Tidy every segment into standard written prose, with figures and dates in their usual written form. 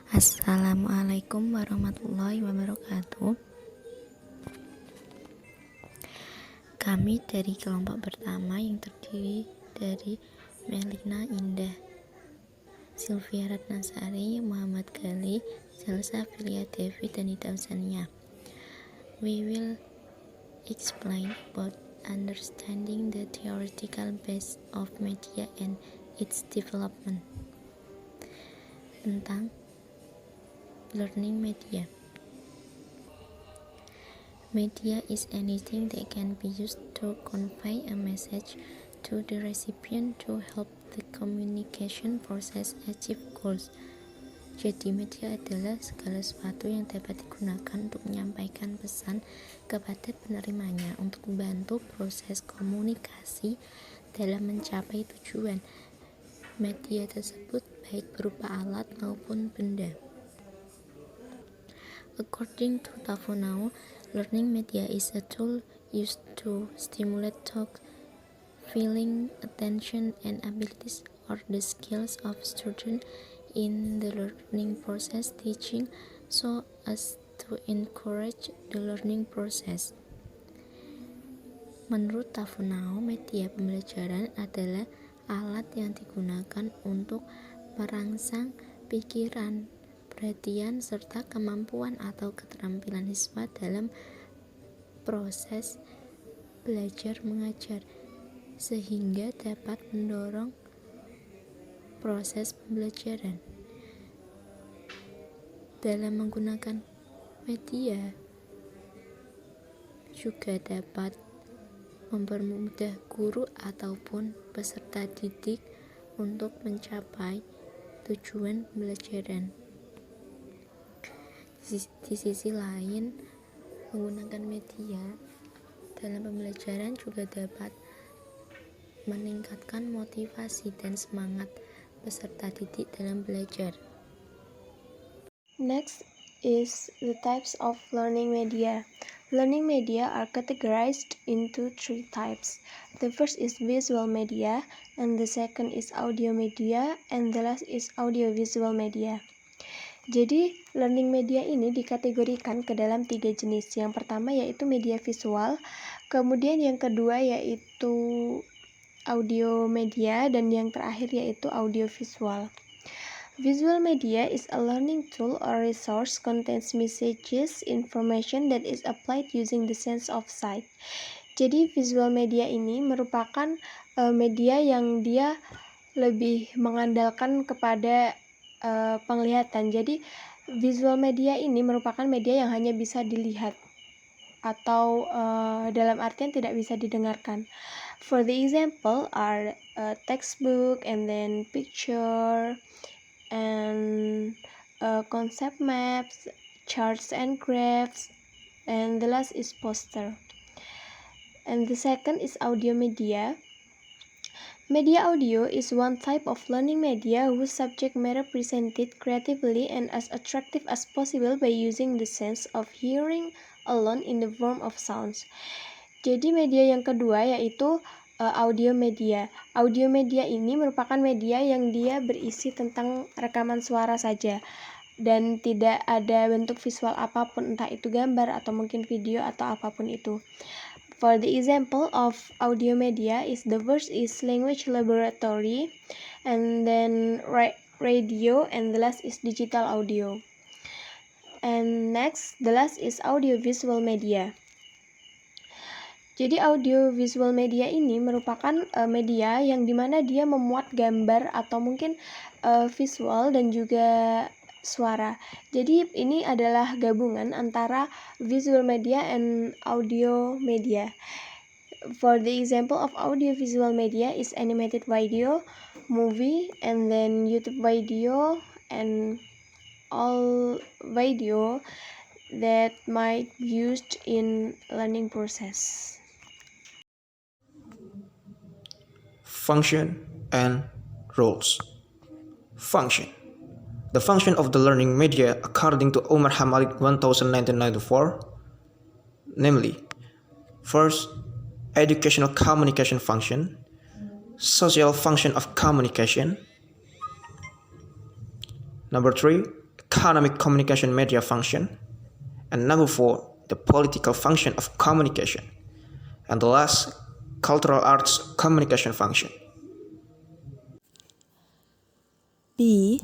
Assalamualaikum warahmatullahi wabarakatuh. Kami dari kelompok pertama yang terdiri dari Melina Indah, Sylvia Ratnasari, Muhammad Gali, Zelsa Filia Devi, dan Ida Usania. We will explain about understanding the theoretical base of media and its development. Tentang learning media. Media is anything that can be used to convey a message to the recipient to help the communication process achieve goals. Jadi media adalah segala sesuatu yang dapat digunakan untuk menyampaikan pesan kepada penerimanya untuk membantu proses komunikasi dalam mencapai tujuan. Media tersebut baik berupa alat maupun benda. According to Tafonao, learning media is a tool used to stimulate thought, feeling, attention, and abilities or the skills of students in the learning process, teaching so as to encourage the learning process. Menurut Tafonao, media pembelajaran adalah alat yang digunakan untuk merangsang pikiran, perhatian, serta kemampuan atau keterampilan siswa dalam proses belajar mengajar, sehingga dapat mendorong proses pembelajaran. Dalam menggunakan media juga dapat mempermudah guru ataupun peserta didik untuk mencapai tujuan pembelajaran. Di sisi lain, menggunakan media dalam pembelajaran juga dapat meningkatkan motivasi dan semangat peserta didik dalam belajar. Next is the types of learning media. Learning media are categorized into three types. The first is visual media, and the second is audio media, and the last is audiovisual media. Jadi, learning media ini dikategorikan ke dalam 3 jenis. Yang pertama yaitu media visual, kemudian yang kedua yaitu audio media, dan yang terakhir yaitu audiovisual. Visual media is a learning tool or resource contains messages, information that is applied using the sense of sight. Jadi, visual media ini merupakan media yang dia lebih mengandalkan kepada penglihatan. Jadi visual media ini merupakan media yang hanya bisa dilihat atau dalam artian tidak bisa didengarkan. For the example are textbook, and then picture, and concept maps, charts and graphs, and the last is poster. And the second is audio media. Media audio is one type of learning media whose subject matter presented creatively and as attractive as possible by using the sense of hearing alone in the form of sounds. Jadi media yang kedua yaitu audio media. Audio media ini merupakan media yang dia berisi tentang rekaman suara saja dan tidak ada bentuk visual apapun, entah itu gambar atau mungkin video atau apapun itu. For the example of audio media is the first is language laboratory, and then radio, and the last is digital audio. And next, the last is audiovisual media. Jadi audiovisual media ini merupakan media yang dimana dia memuat gambar atau mungkin visual dan juga suara. Jadi ini adalah gabungan antara visual media and audio media. For the example of audiovisual media is animated video, movie, and then YouTube video, and all video that might be used in learning process. Function and roles. Function. The function of the learning media according to Umar Hamalik 1994, namely, first, educational communication function, social function of communication. Number 3, economic communication media function. And number 4, the political function of communication. And the last, cultural arts communication function. B.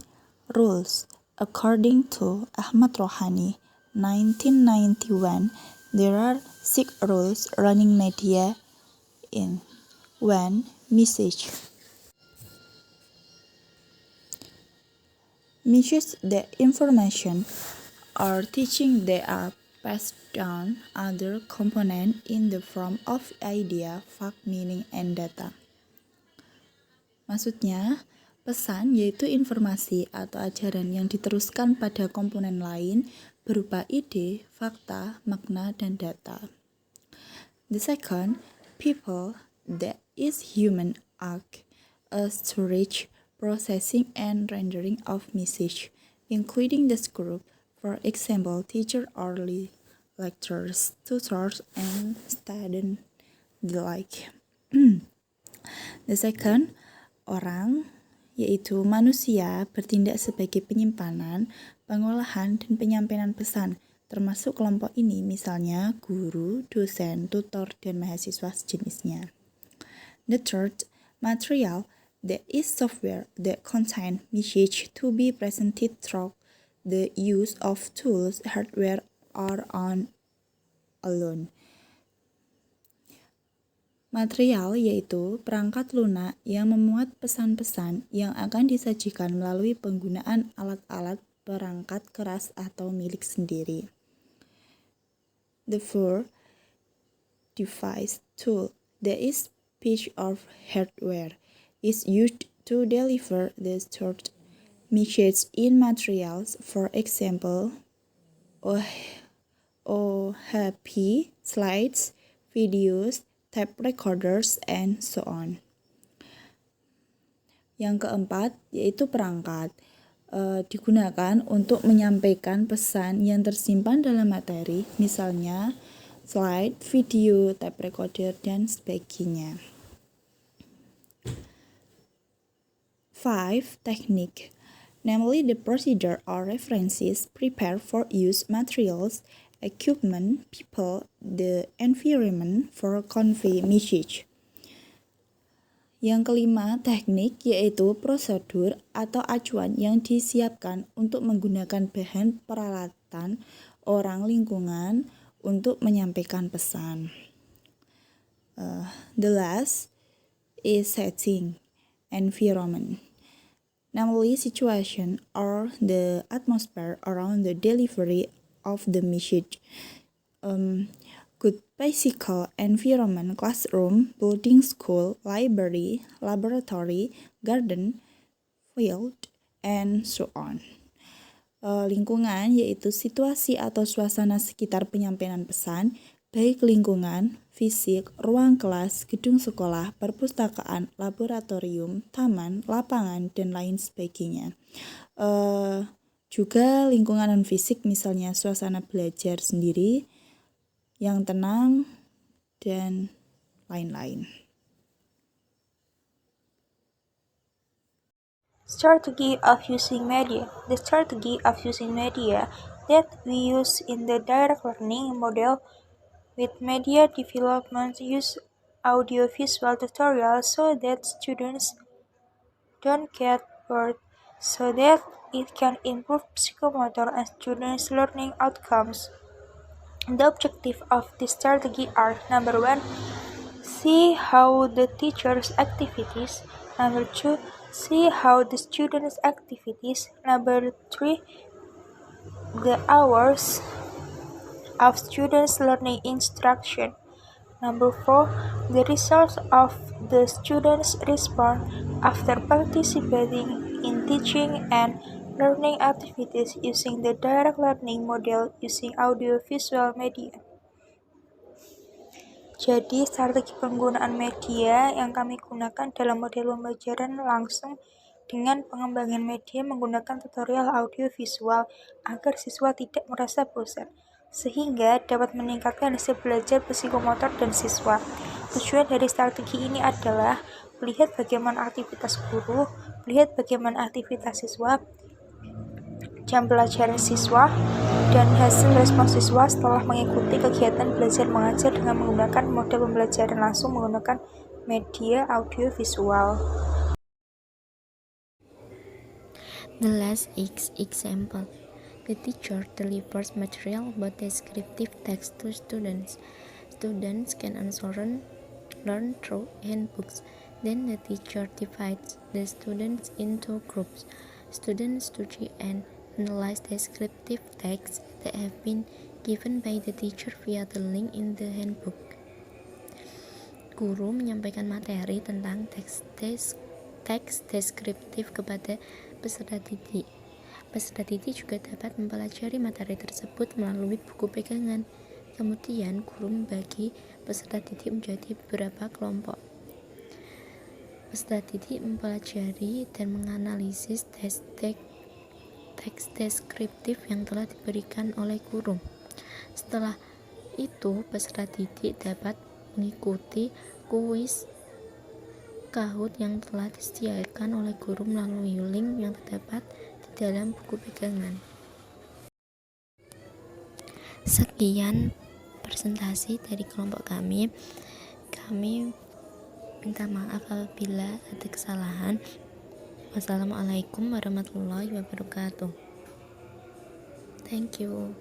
Rules. According to Ahmad Rohani, 1991, there are 6 rules running media in 1. Message. Messages the information or teaching they are passed down other component in the form of idea, fact, meaning, and data. Maksudnya, pesan yaitu informasi atau ajaran yang diteruskan pada komponen lain berupa ide, fakta, makna, dan data. The second, people, that is human act, a storage, processing, and rendering of message, including this group, for example, teacher or lecturers, tutors, and students, the like. The second, orang, yaitu manusia bertindak sebagai penyimpanan, pengolahan, dan penyampaian pesan, termasuk kelompok ini misalnya guru, dosen, tutor, dan mahasiswa sejenisnya. The third, material, that is software that contain message to be presented through the use of tools, hardware, or on alone. Material yaitu perangkat lunak yang memuat pesan-pesan yang akan disajikan melalui penggunaan alat-alat perangkat keras atau milik sendiri. The fourth, device, tool, that is piece of hardware, is used to deliver the stored message in materials, for example, OHP, slides, videos, tape recorders, and so on. Yang keempat, yaitu perangkat, digunakan untuk menyampaikan pesan yang tersimpan dalam materi, misalnya slide, video, tape recorder, dan sebagainya. 5. Technique, namely the procedure or references prepared for use, materials, equipment, people, the environment for convey message. Yang kelima, teknik, yaitu prosedur atau acuan yang disiapkan untuk menggunakan bahan peralatan, orang, lingkungan untuk menyampaikan pesan. The last is setting, environment, namely situation or the atmosphere around the delivery of the message. Good physical environment, classroom, building, school, library, laboratory, garden, field, and so on. Lingkungan yaitu situasi atau suasana sekitar penyampaian pesan, baik lingkungan, fisik, ruang kelas, gedung sekolah, perpustakaan, laboratorium, taman, lapangan, dan lain sebagainya. Juga lingkungan non-fisik, misalnya suasana belajar sendiri yang tenang, dan lain-lain. Strategy of using media. The strategy of using media that we use in the direct learning model with media development use audio-visual tutorials so that students don't get bored, so that it can improve psychomotor and students' learning outcomes. The objectives of this strategy are: number 1, see how the teacher's activities; number 2, see how the students' activities; number 3, the hours of students' learning instruction; number 4, the results of the students' response after participating in teaching and learning activities using the direct learning model using audio-visual media. Jadi, strategi penggunaan media yang kami gunakan dalam model pembelajaran langsung dengan pengembangan media menggunakan tutorial audio-visual agar siswa tidak merasa bosan, sehingga dapat meningkatkan hasil belajar psikomotor dan siswa. Tujuan dari strategi ini adalah melihat bagaimana aktivitas guru, melihat bagaimana aktivitas siswa, jam pelajaran siswa dan hasil respons siswa setelah mengikuti kegiatan belajar mengajar dengan menggunakan model pembelajaran langsung menggunakan media audio visual. The last example. The teacher delivers material about descriptive text to students. Students can also learn through handbooks. Then the teacher divides the students into groups. Students study and analyze descriptive texts that have been given by the teacher via the link in the handbook. Guru menyampaikan materi tentang teks deskriptif kepada peserta didik. Peserta didik juga dapat mempelajari materi tersebut melalui buku pegangan. Kemudian, guru membagi peserta didik menjadi beberapa kelompok. Peserta didik mempelajari dan menganalisis teks deskriptif yang telah diberikan oleh guru. Setelah itu, peserta didik dapat mengikuti kuis Kahoot yang telah disediakan oleh guru melalui link yang terdapat di dalam buku pegangan. Sekian presentasi dari kelompok kami. Kami minta maaf apabila ada kesalahan. Wassalamualaikum warahmatullahi wabarakatuh. Thank you.